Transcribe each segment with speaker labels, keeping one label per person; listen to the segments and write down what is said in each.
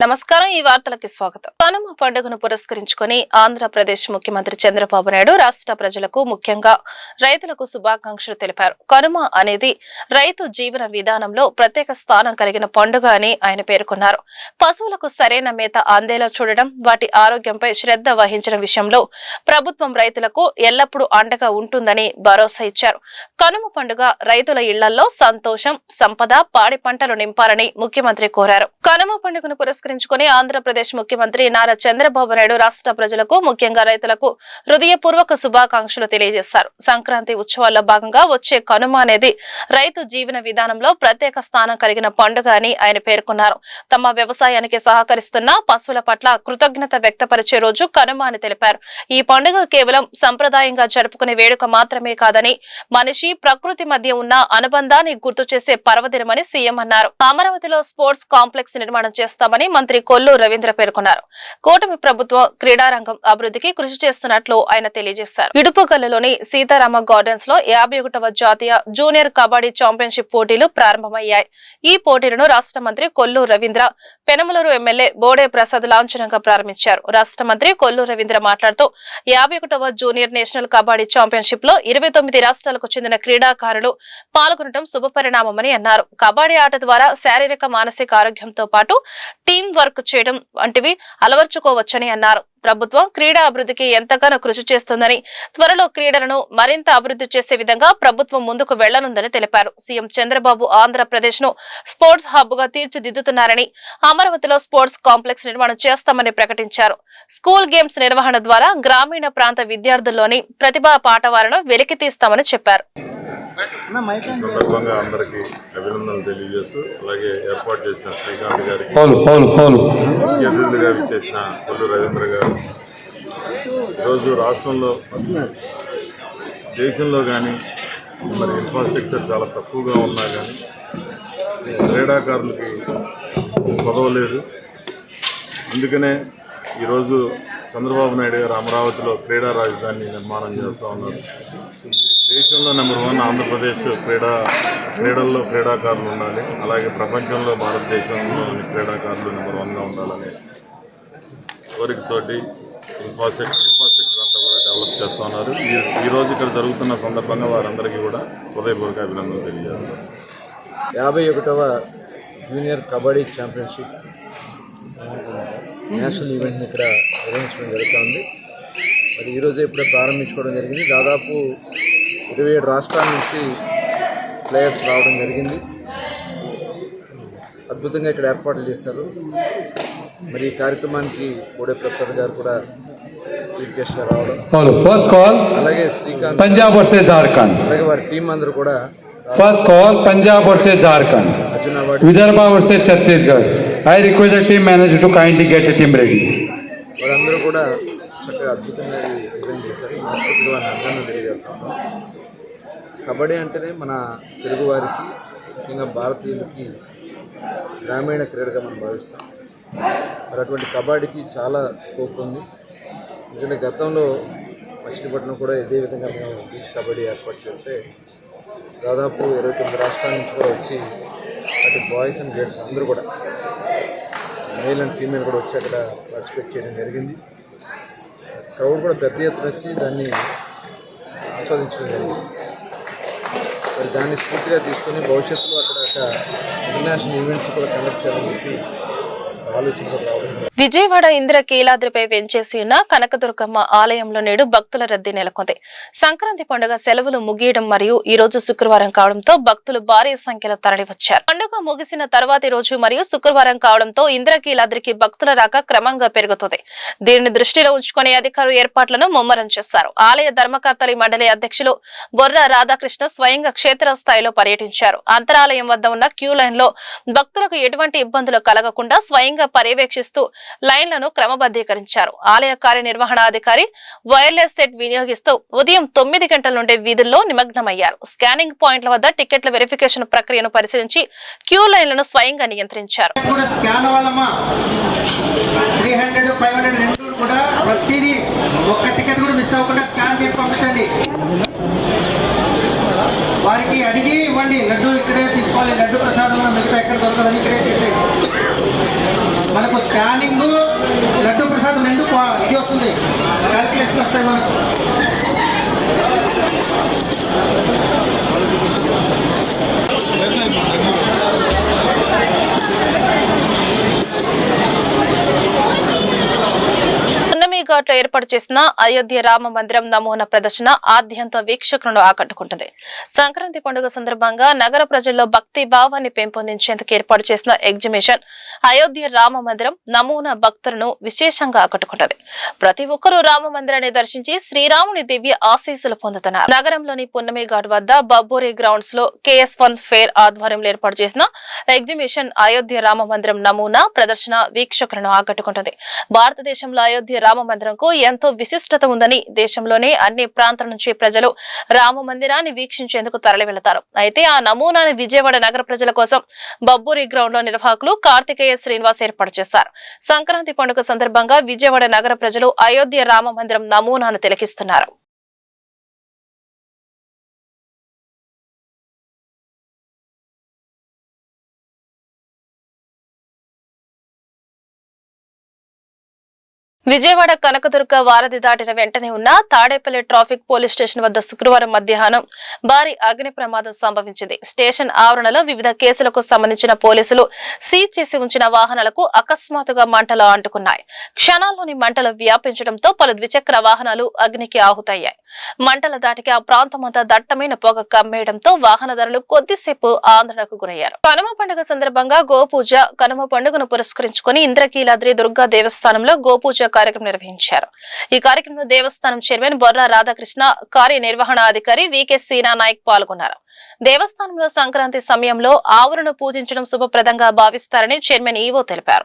Speaker 1: నమస్కారం ఈ వార్తలకు స్వాగతం. కనుమ పండుగను పురస్కరించుకొని ఆంధ్రప్రదేశ్ ముఖ్యమంత్రి చంద్రబాబు నాయుడు రాష్ట్ర ప్రజలకు ముఖ్యంగా రైతులకు శుభాకాంక్షలు తెలిపారు. కనుమ అనేది రైతు జీవన విధానంలో ప్రత్యేక స్థానం కలిగిన పండుగ అని ఆయన పేర్కొన్నారు. పశువులకు సరైన మేత అందేలా చూడడం, వాటి ఆరోగ్యంపై శ్రద్ధ వహించడం విషయంలో ప్రభుత్వం రైతులకు ఎల్లప్పుడూ అండగా ఉంటుందని భరోసా ఇచ్చారు. కనుమ పండుగ రైతుల ఇళ్లలో సంతోషం, సంపద, పాడి పంటలు నింపాలని ముఖ్యమంత్రి కోరారు. కనుమ పండుగను పురస్కరించుకుని ఆంధ్రప్రదేశ్ ముఖ్యమంత్రి నారా చంద్రబాబు నాయుడు రాష్ట్ర ప్రజలకు ముఖ్యంగా రైతులకు హృదయపూర్వక శుభాకాంక్షలు తెలియజేశారు. సంక్రాంతి ఉత్సవాల్లో భాగంగా వచ్చే కనుమ అనేది రైతు జీవన విధానంలో ప్రత్యేక స్థానం కలిగిన పండుగ అని ఆయన పేర్కొన్నారు. తమ వ్యవసాయానికి సహకరిస్తున్న పశువుల పట్ల కృతజ్ఞత వ్యక్తపరిచే రోజు కనుమ అని తెలిపారు. ఈ పండుగ కేవలం సంప్రదాయంగా జరుపుకునే వేడుక మాత్రమే కాదని మనిషి ప్రకృతి మధ్య ఉన్న అనుబంధాన్ని గుర్తు చేసే పర్వదినమని సీఎం అన్నారు. అమరావతిలో స్పోర్ట్స్ కాంప్లెక్స్ నిర్మాణం చేస్తామని మంత్రి కొల్లు రవీంద్ర పేర్కొన్నారు. కూటమి ప్రభుత్వం క్రీడారంగం అభివృద్ధికి కృషి చేస్తున్నట్లు ఆయన తెలియజేశారు. ఇడుపుగల్లులోని సీతారామ గార్డెన్స్ లో 51వ జాతీయ జూనియర్ కబడ్డీ ఛాంపియన్షిప్ పోటీలు ప్రారంభమయ్యాయి. ఈ పోటీలను రాష్ట్ర మంత్రి కొల్లు రవీంద్ర, పెనమలూరు ఎమ్మెల్యే బోడే ప్రసాద్ లాంఛనంగా ప్రారంభించారు. రాష్ట్ర మంత్రి కొల్లు రవీంద్ర మాట్లాడుతూ 51వ జూనియర్ నేషనల్ కబడ్డీ ఛాంపియన్షిప్ లో 29 రాష్ట్రాలకు చెందిన క్రీడాకారులు పాల్గొనడం శుభపరిణామమని అన్నారు. కబడ్డీ ఆట ద్వారా శారీరక, మానసిక ఆరోగ్యంతో పాటు టీం వర్క్ చేయడం వంటివి అలవర్చుకోవచ్చని అన్నారు. ప్రభుత్వం క్రీడా అభివృద్ధికి ఎంతగానో కృషి చేస్తుందని, త్వరలో క్రీడలను మరింత అభివృద్ధి చేసే విధంగా ప్రభుత్వం ముందుకు వెళ్లనుందని తెలిపారు. సీఎం చంద్రబాబు ఆంధ్రప్రదేశ్ ను స్పోర్ట్స్ హబ్ గా తీర్చిదిద్దుతున్నారని, అమరావతిలో స్పోర్ట్స్ కాంప్లెక్స్ నిర్మాణం చేస్తామని ప్రకటించారు. స్కూల్ గేమ్స్ నిర్వహణ ద్వారా గ్రామీణ ప్రాంత విద్యార్థుల్లోని ప్రతిభా పాఠవాలను వెలికితీస్తామని చెప్పారు.
Speaker 2: సందర్భంగా అందరికీ అభినందనలు తెలియజేస్తూ, అలాగే ఏర్పాటు చేసిన శ్రీకాంత్ గారికి, అతిథులుగా చేసిన కొల్లు రవీంద్ర గారు, ఈరోజు రాష్ట్రంలో దేశంలో కానీ మరి ఇన్ఫ్రాస్ట్రక్చర్ చాలా తక్కువగా ఉన్నా కానీ క్రీడాకారులకి కొదవలేదు. అందుకనే ఈరోజు చంద్రబాబు నాయుడు గారు అమరావతిలో క్రీడా రాజధాని నిర్మాణం చేస్తూ ఉన్నారు. దేశంలో నెంబర్ 1 ఆంధ్రప్రదేశ్ క్రీడల్లో క్రీడాకారులు ఉండాలి, అలాగే ప్రపంచంలో భారతదేశంలోని క్రీడాకారులు నెంబర్ 1గా ఉండాలని కోరికతోటి ఇన్ఫ్రాస్ట్రక్చర్ అంతా కూడా డెవలప్ చేస్తూ ఉన్నారు. ఈరోజు ఇక్కడ జరుగుతున్న సందర్భంగా వారందరికీ కూడా హృదయపూర్వక అభినందనలు తెలియజేస్తారు.
Speaker 3: 51వ జూనియర్ కబడ్డీ ఛాంపియన్షిప్ నేషనల్ ఈవెంట్ని ఇక్కడ నిర్వహించడం జరుగుతుంది. మరి ఈరోజు ఇప్పుడే ప్రారంభించుకోవడం జరిగింది. దాదాపు 27 రాష్ట్రాల నుంచి ప్లేయర్స్ రావడం జరిగింది. అద్భుతంగా ఇక్కడ ఏర్పాట్లు చేశారు. మరి ఈ కార్యక్రమానికి బోడే ప్రసాద్ గారు కూడా చీఫ్ గెస్ట్గా రావడం, అలాగే శ్రీకాంత్, పంజాబ్ వర్సెస్ జార్ఖండ్, అలాగే వారి టీం అందరూ కూడా
Speaker 4: first call Punjab versus Jharkhand, Vidarbha versus Chhattisgarh. I request the team manager to kindly get the team ready.
Speaker 3: వారందరూ కూడా చక్కగా అద్భుతంగా డిజైన్ చేశారు. మనస్ఫూర్తిగా వారిని అందరినీ తెలియజేస్తాము. కబడ్డీ అంటేనే మన తెలుగువారికి, ముఖ్యంగా భారతీయులకి గ్రామీణ క్రీడగా మనం భావిస్తాం. మరి అటువంటి కబడ్డీకి చాలా స్కోప్ ఉంది. ఎందుకంటే గతంలో మచిలీపట్నం కూడా ఇదే విధంగా మేము బీచ్ కబడ్డీ ఏర్పాటు చేస్తే దాదాపు 29 రాష్ట్రాల నుంచి కూడా వచ్చి అటు బాయ్స్ అండ్ గర్ల్స్ అందరూ కూడా, మేల్ అండ్ ఫీమేల్ కూడా వచ్చి అక్కడ పార్టిసిపేట్ చేయడం జరిగింది. క్రౌడ్ కూడా పెద్ద ఎత్తున వచ్చి దాన్ని ఆస్వాదించడం జరిగింది. మరి దాన్ని స్ఫూర్తిగా తీసుకొని భవిష్యత్తులో అక్కడ ఇంటర్నేషనల్ ఈవెంట్స్ కూడా కండక్ట్ చేయాలని చెప్పి ఆలోచనలు రావడం.
Speaker 1: విజయవాడ ఇంద్రకీలాద్రిపై వెంచేసి ఉన్న కనకదుర్గమ్మ ఆలయంలో నేడు భక్తుల రద్దీ నెలకొంది. సంక్రాంతి పండుగ సెలవులు ముగియడం మరియు ఈ రోజు శుక్రవారం కావడంతో భక్తులు భారీ సంఖ్యలో తరలివచ్చారు. పండుగ ముగిసిన తర్వాతి రోజు మరియు శుక్రవారం కావడంతో ఇంద్రకీలాద్రికి భక్తుల రాక క్రమంగా పెరుగుతుంది. దీనిని దృష్టిలో ఉంచుకుని అధికారులు ఏర్పాట్లను ముమ్మరం చేశారు. ఆలయ ధర్మకర్తలి మండలి అధ్యక్షులు బొర్ర రాధాకృష్ణ స్వయంగా క్షేత్రస్థాయిలో పర్యటించారు. అంతరాలయం వద్ద ఉన్న క్యూ లైన్ లో భక్తులకు ఎటువంటి ఇబ్బందులు కలగకుండా స్వయంగా పర్యవేక్షిస్తూ లైన్లను క్రమబద్ధీకరించారు. ఆలయ కార్యనిర్వహణాధికారి వైర్లెస్ సెట్ వినియోగిస్తూ ఉదయం 9 గంటల నుండి వీధుల్లో నిమగ్నమయ్యారు. స్కానింగ్ పాయింట్ల వద్ద టికెట్ల వెరిఫికేషన్ ప్రక్రియను పరిశీలించి క్యూ లైన్లను స్వయంగా నియంత్రించారు.
Speaker 5: వారికి అడిగి ఇవ్వండి. లడ్డు ఇక్కడే తీసుకోవాలి, లడ్డు ప్రసాదం మిగతా ఎక్కడ దొరకదని ఇక్కడే చేసేయండి. మనకు స్కానింగ్ లడ్డు ప్రసాదం రెండు ఇది వస్తుంది, క్యాల్కులేషన్ వస్తాయి మనకు.
Speaker 1: ఘాట్లో ఏర్పాటు చేసిన అయోధ్య రామ మందిరం నమూనా ప్రదర్శన ఆద్యంత వీక్షకులను ఆకట్టుకుంటుంది. సంక్రాంతి పండుగ సందర్భంగా నగర ప్రజల్లో భక్తి భావాన్ని పెంపొందించేందుకు ఏర్పాటు చేసిన ఎగ్జిబిషన్ అయోధ్య రామ మందిరం నమూనా భక్తులను విశేషంగా ఆకట్టుకుంటుంది. ప్రతి ఒక్కరూ రామ మందిరాన్ని దర్శించి శ్రీరాముని దివ్య ఆశీస్సులు పొందుతున్నారు. నగరంలోని పున్నమి ఘాట్ వద్ద బబ్బోరి గ్రౌండ్స్ లో KS1 ఫేర్ ఆధ్వర్యంలో ఏర్పాటు చేసిన ఎగ్జిబిషన్ అయోధ్య రామ మందిరం నమూనా ప్రదర్శన వీక్షకులను ఆకట్టుకుంటుంది. భారతదేశంలో అయోధ్య రామ మందిరంకు ఎంతో విశిష్టత ఉందని దేశంలోనే అన్ని ప్రాంతాల నుంచి ప్రజలు రామ మందిరాన్ని వీక్షించేందుకు తరలి వెళతారు. అయితే ఆ నమూనాని విజయవాడ నగర ప్రజల కోసం బబ్బూరి గ్రౌండ్ లో నిర్వాహకులు కార్తికేయ శ్రీనివాస్ ఏర్పాటు చేశారు. సంక్రాంతి పండుగ సందర్భంగా విజయవాడ నగర ప్రజలు అయోధ్య రామ మందిరం నమూనాను తిలకిస్తున్నారు. విజయవాడ కనకదుర్గ వారధి దాటిన వెంటనే ఉన్న తాడేపల్లి ట్రాఫిక్ పోలీస్ స్టేషన్ వద్ద శుక్రవారం మధ్యాహ్నం భారీ అగ్ని ప్రమాదం సంభవించింది. స్టేషన్ ఆవరణలో వివిధ కేసులకు సంబంధించిన పోలీసులు సీజ్ చేసి ఉంచిన వాహనాలకు అకస్మాత్తుగా మంటలు అంటుకున్నాయి. క్షణాల్లోని మంటలు వ్యాపించడంతో పలు ద్విచక్ర వాహనాలు అగ్నికి ఆహుతయ్యాయి. మంటల దాటికి ఆ ప్రాంతమంతా దట్టమైన పొగ కమ్మేయడంతో వాహనదారులు కొద్దిసేపు ఆందోళనకు గురయ్యారు. కనుమ పండుగ సందర్భంగా గోపూజ కనుమ పండుగను పురస్కరించుకుని ఇంద్రకీలాద్రి దుర్గా దేవస్థానంలో గోపూజ కార్యక్రమం నిర్వహించారు. ఈ కార్యక్రమంలో దేవస్థానం చైర్మన్ బొర్రా రాధాకృష్ణ, కార్యనిర్వహణాధికారి VK సీనా నాయక్ పాల్గొన్నారు. దేవస్థానంలో సంక్రాంతి సమయంలో ఆవులను పూజించడం శుభప్రదంగా భావిస్తారని చైర్మన్ ఈవో తెలిపారు.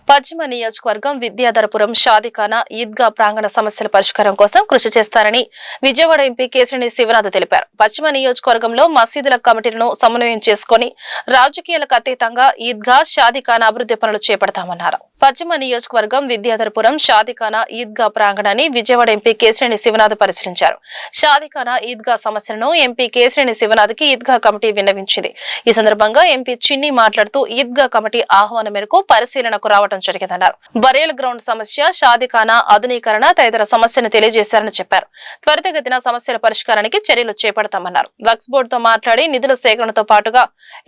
Speaker 1: పశ్చిమ నియోజకవర్గం విద్యాధరపురం షాదిఖానా ఈద్గా ప్రాంగణ సమస్యల పరిష్కారం కోసం కృషి చేస్తారని విజయవాడ ఎంపీ కేశినేని శివనాథ్ తెలిపారు. పశ్చిమ నియోజకవర్గంలో మసీదుల కమిటీలను సమన్వయం చేసుకుని రాజకీయాలకు అతీతంగా ఈద్గా షాదిఖానా అభివృద్ధి పనులు చేపడతామన్నారు. పశ్చిమ నియోజకవర్గం విద్యాధరపురం షాదిఖానా ఈద్గా ప్రాంగణాన్ని విజయవాడ ఎంపీ కేశినేని శివనాథ్ పరిశీలించారు. షాదిఖానా ఈద్గా సమస్యలను ఎంపీ కేశినేని శివనాథ్ కి ఈద్గా కమిటీ విన్నవించింది. ఈ సందర్భంగా ఎంపీ చిన్ని మాట్లాడుతూ ఈద్గా కమిటీ ఆహ్వానం మేరకు పరిశీలనకు రావడం జరిగిందన్నారు. బరేల్ గ్రౌండ్ సమస్య, షాదిఖానా ఆధునీకరణ తదితర సమస్యను తెలియజేశారని చెప్పారు. త్వరితగతిన సమస్యల పరిష్కారానికి చర్యలు చేపడతామన్నారు. వక్స్ బోర్డుతో మాట్లాడి నిధుల సేకరణతో పాటుగా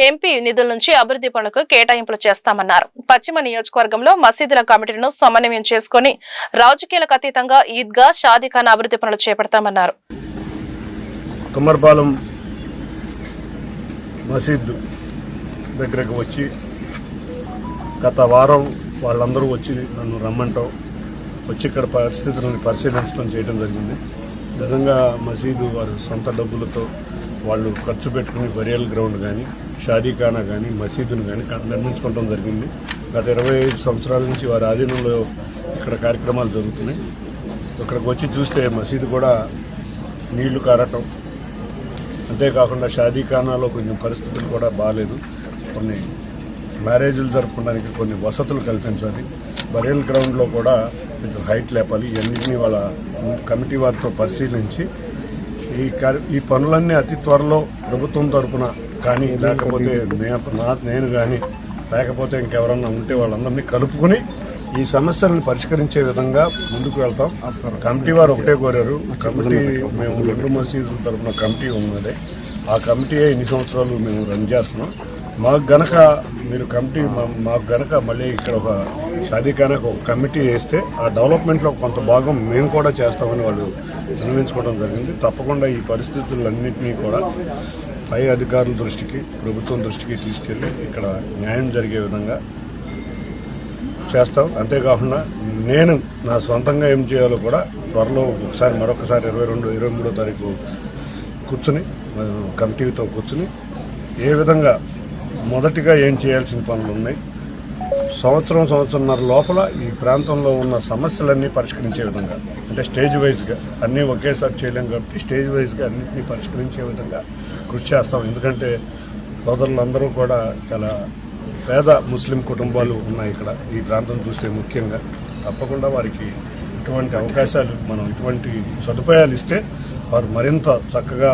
Speaker 1: ఎంపీ నిధుల నుంచి అభివృద్ధి పనులకు కేటాయింపులు చేస్తామన్నారు. పశ్చిమ నియోజకవర్గంలో మసీదుల కమిటీలను సమన్వయం చేసుకుని రాజకీయాలకు అతీతంగా ఈద్గా షాదిఖానా అభివృద్ధి పనులు చేపడతామన్నారు.
Speaker 2: కుమ్మర్పాలెం మసీద్ దగ్గరకు వచ్చి గత వారం వాళ్ళందరూ వచ్చి నన్ను రమ్మంటాం, వచ్చి ఇక్కడ పరిస్థితులను పరిశీలించడం చేయడం జరిగింది. నిజంగా మసీదు వారి సొంత డబ్బులతో వాళ్ళు ఖర్చు పెట్టుకుని బరియల్ గ్రౌండ్ కానీ
Speaker 6: షాదీఖానా కానీ మసీదును కానీ నిర్మించుకోవడం జరిగింది. గత 25 సంవత్సరాల నుంచి వారి ఆధీనంలో ఇక్కడ కార్యక్రమాలు జరుగుతున్నాయి. ఇక్కడికి వచ్చి చూస్తే మసీదు కూడా నీళ్లు కారటం, అంతేకాకుండా షాదీఖానాలో కొంచెం పరిస్థితులు కూడా బాగాలేదు. కొన్ని మ్యారేజీలు జరుపుకోవడానికి కొన్ని వసతులు కల్పించాలి. బరియల్ గ్రౌండ్లో కూడా కొంచెం హైట్ లేపాలి. ఇవన్నింటినీ వాళ్ళ కమిటీ వారితో పరిశీలించి ఈ పనులన్నీ అతి త్వరలో ప్రభుత్వం తరఫున కానీ లేకపోతే నేను కానీ లేకపోతే ఇంకెవరన్నా ఉంటే వాళ్ళందరినీ కలుపుకొని ఈ సమస్యలను పరిష్కరించే విధంగా ముందుకు వెళ్తాం. కమిటీ వారు ఒకటే కోరారు. కమిటీ మేము 2 మసీదుల తరఫున కమిటీ ఉన్నది. ఆ కమిటీ ఇన్ని సంవత్సరాలు మేము రన్ చేస్తున్నాం. మాకు గనక మీరు కమిటీ మాకు గనక మళ్ళీ ఇక్కడ ఒక షాదీఖానాకు ఒక కమిటీ వేస్తే ఆ డెవలప్మెంట్లో కొంత భాగం మేము కూడా చేస్తామని వాళ్ళు నిర్ణయించుకోవడం జరిగింది. తప్పకుండా ఈ పరిస్థితులన్నింటినీ కూడా పై అధికారుల దృష్టికి, ప్రభుత్వం దృష్టికి తీసుకెళ్ళి ఇక్కడ న్యాయం జరిగే విధంగా చేస్తాం. అంతేకాకుండా నేను నా సొంతంగా ఏం చేయాలో కూడా త్వరలో మరొకసారి 22, 23వ తారీఖు కూర్చుని కమిటీతో కూర్చుని ఏ విధంగా మొదటిగా ఏం చేయాల్సిన పనులు ఉన్నాయి, సంవత్సరంన్నర లోపల ఈ ప్రాంతంలో ఉన్న సమస్యలన్నీ పరిష్కరించే విధంగా, అంటే స్టేజ్ వైజ్గా అన్నీ ఒకేసారి చేయలేం కాబట్టి స్టేజ్ వైజ్గా అన్నింటినీ పరిష్కరించే విధంగా కృషి చేస్తాం. ఎందుకంటే సోదరులందరూ కూడా చాలా పేద ముస్లిం కుటుంబాలు ఉన్నాయి ఇక్కడ ఈ ప్రాంతం చూస్తే ముఖ్యంగా. తప్పకుండా వారికి ఇటువంటి అవకాశాలు, మనం ఇటువంటి సదుపాయాలు ఇస్తే వారు మరింత చక్కగా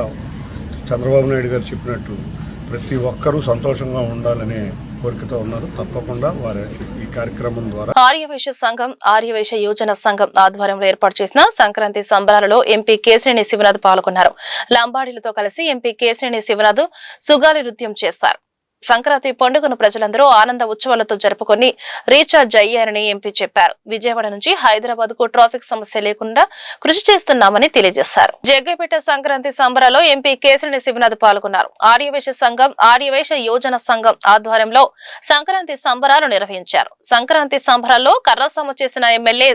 Speaker 6: చంద్రబాబు నాయుడు గారు చెప్పినట్టు ప్రతి ఒక్కరూ సంతోషంగా ఉండాలనే కోరికతో ఉన్నారు. తప్పకుండా వారి ఈ కార్యక్రమం ద్వారా
Speaker 1: ఆర్యవైశ్య సంఘం, ఆర్యవైశ్య యోజన సంఘం ఆధ్వర్యంలో ఏర్పాటు చేసిన సంక్రాంతి సంబరాలలో ఎంపీ కేశినేని శివనాథ్ పాల్గొన్నారు. లంబాడీలతో కలిసి ఎంపీ కేశినేని శివనాథ్ సుగాలి నృత్యం చేశారు. సంక్రాంతి పండుగను ప్రజలందరూ ఆనంద ఉత్సవాలతో జరుపుకొని రీఛార్జ్ అయ్యారని ఎంపీ చెప్పారు. విజయవాడ నుంచి హైదరాబాద్ కు ట్రాఫిక్ సమస్య లేకుండా కృషి చేస్తున్నామని తెలియజేశారు. జగ్గైపేట సంక్రాంతి సంబరాల్లో ఎంపీ కేశినేని శివనాథ్ పాల్గొన్నారు. ఆర్యవైశ్య సంఘం, ఆర్యవైశ్య యోజన సంఘం ఆధ్వర్యంలో సంక్రాంతి సంబరాలు నిర్వహించారు. సంక్రాంతి సంబరాల్లో కర్రసాము చేసిన ఎమ్మెల్యే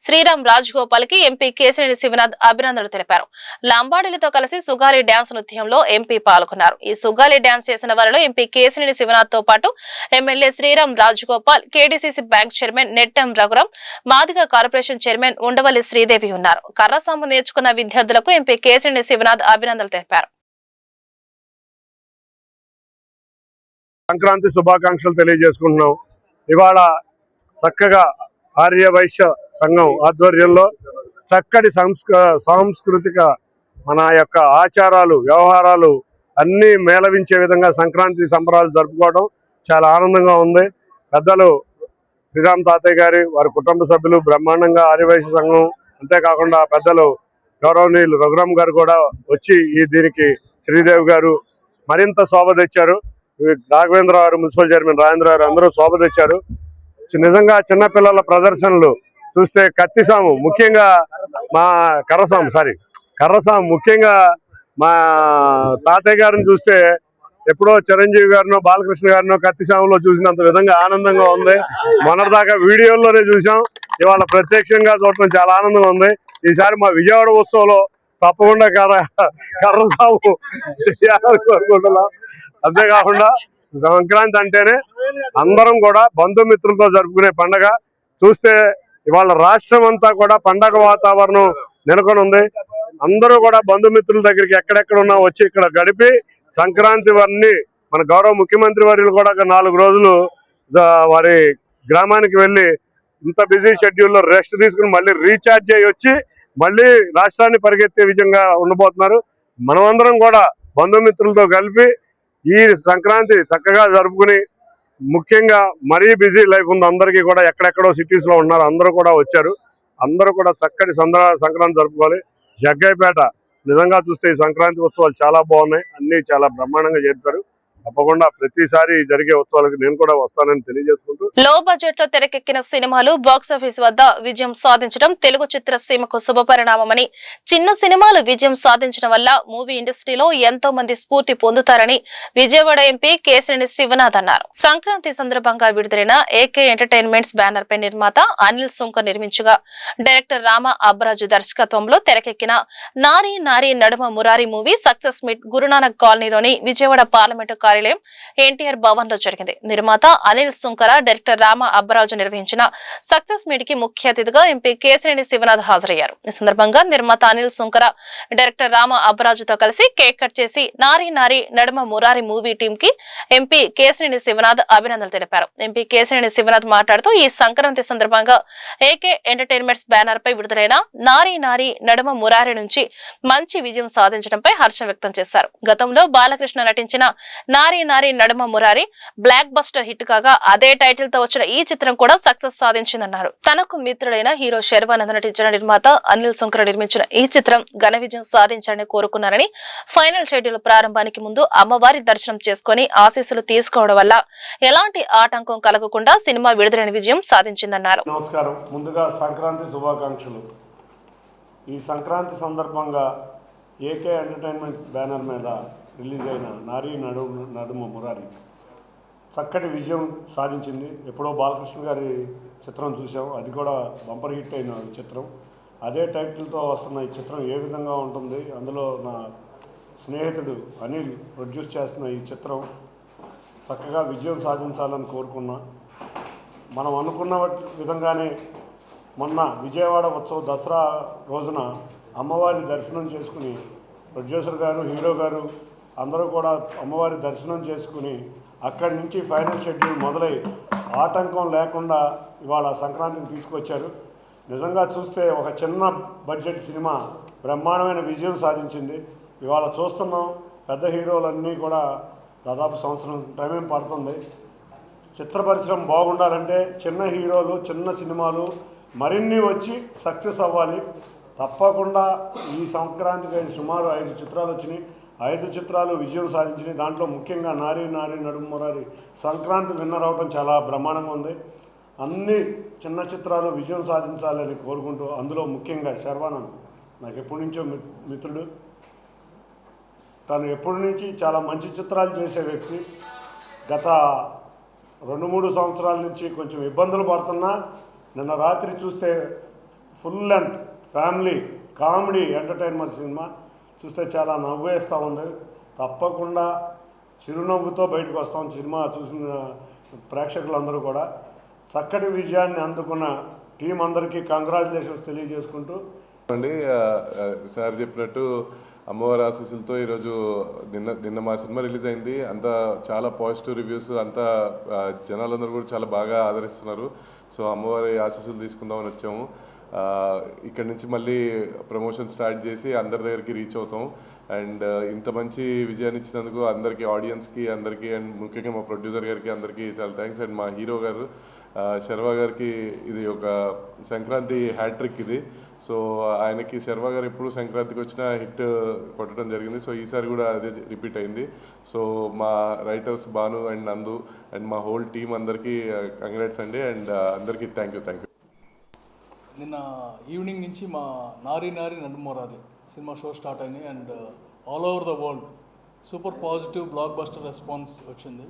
Speaker 1: శ్రీరామ్ రాజగోపాల్ కి ఎంపీ కేశినేని శివనాథ్ అభినందనలు తెలిపారు. లంబాడీలతో కలిసి సుగాలి డాన్స్ నృత్యంలో ఎంపీ పాల్గొన్నారు. ఈ సుగాలి డాన్స్ చేసిన వారిలో ఎంపీ కేశినేని శివనాథ్ తో పాటు MLA Sriram Rajagopal, KDCC bank chairman Nettem Raghuram, Madiga corporation chairman Undavalli Sridevi ఉన్నారు. కర్రసాము నేర్చుకున్న విద్యార్థులకు ఎంపీ కేశినేని శివనాథ్ అభినందనలు తెలిపారు.
Speaker 6: సంక్రాంతి శుభాకాంక్షలు తెలియజేసుకుంటున్నాం. ఇవాళ చక్కగా ఆర్యవైశ్య సంఘం ఆధ్వర్యంలో చక్కటి సాంస్కృతిక మన యొక్క ఆచారాలు, వ్యవహారాలు అన్నీ మేళవించే విధంగా సంక్రాంతి సంబరాలు జరుపుకోవడం చాలా ఆనందంగా ఉంది. పెద్దలు శ్రీరామ్ తాతయ్య గారి వారి కుటుంబ సభ్యులు బ్రహ్మాండంగా ఆర్యవైశ్య సంఘం, అంతేకాకుండా పెద్దలు గౌరవనీయులు రఘురామ్ గారు కూడా వచ్చి దీనికి శ్రీదేవి గారు మరింత శోభ తెచ్చారు. రాఘవేంద్ర గారు, మున్సిపల్ చైర్మన్ రాజేంద్ర గారు అందరూ శోభ తెచ్చారు. నిజంగా చిన్నపిల్లల ప్రదర్శనలు చూస్తే కత్తిసాము, ముఖ్యంగా మా కర్రసాము ముఖ్యంగా మా తాతయ్య గారిని చూస్తే ఎప్పుడో చిరంజీవి గారినో బాలకృష్ణ గారినో కత్తిసాములో చూసినంత విధంగా ఆనందంగా ఉంది. మొన్నటిదాకా వీడియోల్లోనే చూసాం, ఇవాళ ప్రత్యక్షంగా చూడటం చాలా ఆనందంగా ఉంది. ఈసారి మా విజయవాడ ఉత్సవంలో తప్పకుండా కర్రసాము చేయాలని కోరుకుంటున్నాం. అంతేకాకుండా సంక్రాంతి అంటేనే అందరం కూడా బంధుమిత్రులతో జరుపుకునే పండగ. చూస్తే ఇవాళ రాష్ట్రం అంతా కూడా పండగ వాతావరణం నెలకొని ఉంది. అందరూ కూడా బంధుమిత్రుల దగ్గరికి ఎక్కడెక్కడ ఉన్నా వచ్చి ఇక్కడ గడిపి సంక్రాంతి వారిని మన గౌరవ ముఖ్యమంత్రి వర్యులు కూడా 4 రోజులు వారి గ్రామానికి వెళ్ళి ఇంత బిజీ షెడ్యూల్లో రెస్ట్ తీసుకుని మళ్ళీ రీఛార్జ్ అయ్యి వచ్చి మళ్ళీ రాష్ట్రాన్ని పరిగెత్తే విధంగా ఉండబోతున్నారు. మనమందరం కూడా బంధుమిత్రులతో కలిపి ఈ సంక్రాంతి చక్కగా జరుపుకుని, ముఖ్యంగా మరీ బిజీ లైఫ్ ఉంది అందరికీ కూడా, ఎక్కడెక్కడో సిటీస్లో ఉన్నారు, అందరూ కూడా వచ్చారు. అందరూ కూడా చక్కటి సంక్రాంతి జరుపుకోవాలి. జగ్గైపేట నిజంగా చూస్తే ఈ సంక్రాంతి ఉత్సవాలు చాలా బాగున్నాయి, అన్ని చాలా బ్రహ్మాండంగా చేస్తారు. తప్పకుండా ప్రతిసారి జరిగే ఉత్సవాలకు నేను కూడా వస్తానని తెలియజేసుకుంటూ,
Speaker 1: లో బడ్జెట్ లో తెరకెక్కిన సినిమాలు బాక్సాఫీస్ వద్ద విజయం సాధించడం తెలుగు చిత్రసీమకు శుభపరిణామమని, చిన్న సినిమాలు విజయం సాధించడం వల్ల మూవీ ఇండస్ట్రీలో ఎంతో మంది స్ఫూర్తి పొందుతారని విజయవాడ ఎంపీ కేశినేని శివనాథ్ అన్నారు. సంక్రాంతి సందర్భంగా విడుదలైన ఏకే ఎంటర్టైన్మెంట్స్ బ్యానర్ పై నిర్మాత అనిల్ సుంకర్ నిర్మించగా డైరెక్టర్ రామ అబ్బరాజు దర్శకత్వంలో తెరకెక్కిన నారీ Nari Naduma Murari movie success meet Guru Nanak కాలనీలోని విజయవాడ పార్లమెంటు కార్యాలయం ఎన్టీఆర్ భవన్ లో జరిగింది. నిర్మాత అనిల్ సుంకర, డైరెక్టర్ రామ అబ్బరాజు నిర్వహించిన సక్సెస్ మీట్ కి ముఖ్య అతిథిగా ఎంపీ కేశినేని శివనాథ్ హాజరయ్యారు. ఈ సందర్భంగా నిర్మాత అనిల్ సుంకర, డైరెక్టర్ రామ అబ్బరాజుతో కలిసి కేక్ కట్ చేసి నారీ నారీ నడుమ మురారి మూవీ టీం కి ఎంపీ కేశినేని శివనాథ్ అభినందనలు తెలిపారు. ఎంపీ కేశినేని శివనాథ్ మాట్లాడుతూ ఈ సంక్రాంతి సందర్భంగా ఏకే ఎంటర్టైన్మెంట్స్ బ్యానర్ పై విడుదలైన నారీ నారీ నడుమ మురారి నుంచి మంచి విజయం సాధించడంపై హర్షం వ్యక్తం చేశారు. గతంలో బాలకృష్ణ నటించిన నారీ Nari Naduma Murari block buster hit కాగా అదే టైటిల్ తో వచ్చిన ఈ చిత్రం కూడా సక్సెస్ సాధించిందన్నారు. తనకు మిత్రుడైన హీరో శర్వానంద్ నటించిన నిర్మాత అనిల్ సుంకర నిర్మించిన ఈ చిత్రం ఘన విజయం సాధించాలని కోరుకున్నారని, ఫైనల్ షెడ్యూల్ ప్రారంభానికి ముందు అమ్మవారి దర్శనం చేసుకుని ఆశీస్సులు తీసుకోవడం వల్ల ఎలాంటి ఆటంకం కలగకుండా సినిమా విడుదలైన విజయం సాధించిందన్నారు.
Speaker 6: నమస్కారం. ముందుగా సంక్రాంతి శుభాకాంక్షలు. ఈ సంక్రాంతి సందర్భంగా ఏకే ఎంటర్టైన్మెంట్ బ్యానర్ మీద రిలీజ్ అయిన నారీ నడుమ మురారి చక్కటి విజయం సాధించింది. ఎప్పుడో బాలకృష్ణ గారి చిత్రం చూసాం, అది కూడా బంపర్ హిట్ అయిన చిత్రం. అదే టైటిల్తో వస్తున్న ఈ చిత్రం ఏ విధంగా ఉంటుంది, అందులో నా స్నేహితుడు అనిల్ ప్రొడ్యూస్ చేస్తున్న ఈ చిత్రం చక్కగా విజయం సాధించాలని కోరుకున్నా. మనం అనుకున్న విధంగానే మొన్న విజయవాడ ఉత్సవ దసరా రోజున అమ్మవారి దర్శనం చేసుకుని ప్రొడ్యూసర్ గారు, హీరో గారు అందరూ కూడా అమ్మవారి దర్శనం చేసుకుని అక్కడి నుంచి ఫైనల్ షెడ్యూల్ మొదలై ఆటంకం లేకుండా ఇవాళ సంక్రాంతిని తీసుకొచ్చారు. నిజంగా చూస్తే ఒక చిన్న బడ్జెట్ సినిమా బ్రహ్మాండమైన విజయం సాధించింది. ఇవాళ చూస్తున్నాం, పెద్ద హీరోలన్నీ కూడా దాదాపు సంవత్సరం టైం పడుతుంది. చిత్ర పరిశ్రమ బాగుండాలంటే చిన్న హీరోలు, చిన్న సినిమాలు మరిన్ని వచ్చి సక్సెస్ అవ్వాలి. తప్పకుండా ఈ సంక్రాంతికి సుమారు 5 చిత్రాలు వచ్చినాయి. 5 చిత్రాలు విజయం సాధించినాయి. దాంట్లో ముఖ్యంగా నారీ నారీ నడుమ మురారి సంక్రాంతి విన్నర్ అవడం చాలా బ్రహ్మాండంగా ఉంది. అన్ని చిన్న చిత్రాలు విజయం సాధించాలని కోరుకుంటూ, అందులో ముఖ్యంగా శర్వానంద్ నాకు ఎప్పటి నుంచో మిత్రుడు. తను ఎప్పటి నుంచి చాలా మంచి చిత్రాలు చేసే వ్యక్తి. గత 2-3 సంవత్సరాల నుంచి కొంచెం ఇబ్బందులు పడుతున్నా నిన్న రాత్రి చూస్తే full length family comedy entertainment cinema చూస్తే చాలా నవ్వేస్తూ ఉంది. తప్పకుండా చిరునవ్వుతో బయటకు వస్తాం. సినిమా చూసిన ప్రేక్షకులందరూ కూడా చక్కటి విజయాన్ని అందుకున్న టీం అందరికీ కంగ్రాచులేషన్స్ తెలియజేసుకుంటూ
Speaker 7: అండి. సార్ చెప్పినట్టు అమ్మవారి ఆశీస్సులతో ఈరోజు నిన్న మా సినిమా రిలీజ్ అయింది. అంతా చాలా పాజిటివ్ రివ్యూస్, అంతా జనాలందరూ కూడా చాలా బాగా ఆదరిస్తున్నారు. సో అమ్మవారి ఆశీస్సులు తీసుకుందామని వచ్చాము. ఇక్కడ నుంచి మళ్ళీ ప్రమోషన్ స్టార్ట్ చేసి అందరి దగ్గరికి రీచ్ అవుతాం. అండ్ ఇంత మంచి విజయాన్ని ఇచ్చినందుకు అందరికీ, ఆడియన్స్కి అందరికీ, అండ్ ముఖ్యంగా మా ప్రొడ్యూసర్ గారికి అందరికీ చాలా థ్యాంక్స్. అండ్ మా హీరో గారు శర్వా గారికి ఇది ఒక సంక్రాంతి హ్యాట్రిక్ ఇది. సో ఆయనకి శర్వా గారు ఎప్పుడు సంక్రాంతికి వచ్చినా హిట్ కొట్టడం జరిగింది. సో ఈసారి కూడా అదే రిపీట్ అయింది. సో మా writers Bhanu and Nandu and మా హోల్ టీమ్ అందరికీ కంగ్రాట్స్ అండి. అండ్ అందరికీ థ్యాంక్ యూ.
Speaker 8: నిన్న ఈవినింగ్ నుంచి మా Nari Nari Naduma Murari cinema show start అయినాయి. And all over the world super positive blockbuster response వచ్చింది.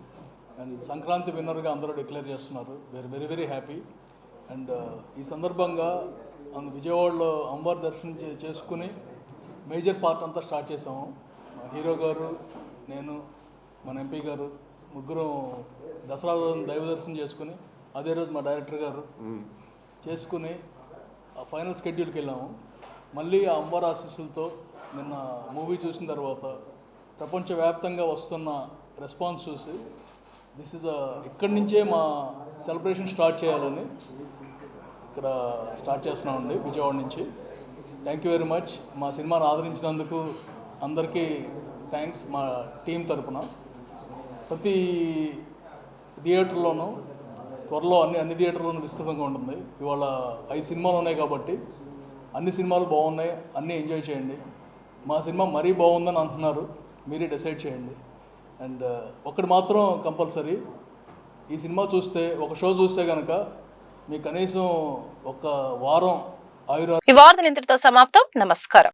Speaker 8: అండ్ సంక్రాంతి విన్నర్గా అందరూ డిక్లేర్ చేస్తున్నారు. We're very very happy. And ఈ సందర్భంగా విజయవాడలో అమ్మవారి దర్శనం చేసుకుని మేజర్ పార్ట్ అంతా స్టార్ట్ చేసాము. హీరో గారు, నేను, మన ఎంపీ గారు ముగ్గురం దసరా దైవ దర్శనం చేసుకుని అదే రోజు మా డైరెక్టర్ గారు చేసుకుని ఫైనల్ షెడ్యూల్కి వెళ్ళాము. మళ్ళీ ఆ అమ్మవారి ఆశీస్సులతో నిన్న మూవీ చూసిన తర్వాత ప్రపంచవ్యాప్తంగా వస్తున్న రెస్పాన్స్ చూసి ఇక్కడి నుంచే మా సెలబ్రేషన్ స్టార్ట్ చేయాలని ఇక్కడ స్టార్ట్ చేస్తున్నామండి విజయవాడ నుంచి. Thank you very much. మా సినిమాను ఆదరించినందుకు అందరికీ థ్యాంక్స్. మా టీం తరపున ప్రతి థియేటర్లోనూ త్వరలో అన్ని థియేటర్లోనూ విస్తృతంగా ఉంటుంది. ఇవాళ 5 సినిమాలు ఉన్నాయి కాబట్టి అన్ని సినిమాలు బాగున్నాయి, అన్నీ ఎంజాయ్ చేయండి. మా సినిమా మరీ బాగుందని అంటున్నారు, మీరే డిసైడ్ చేయండి. అండ్ ఒకటి మాత్రం కంపల్సరీ, ఈ సినిమా చూస్తే, ఒక షో చూస్తే కనుక మీకు కనీసం ఒక వారం
Speaker 1: ఈ వార్తలు ఇంతటితో సమాప్తం. నమస్కారం.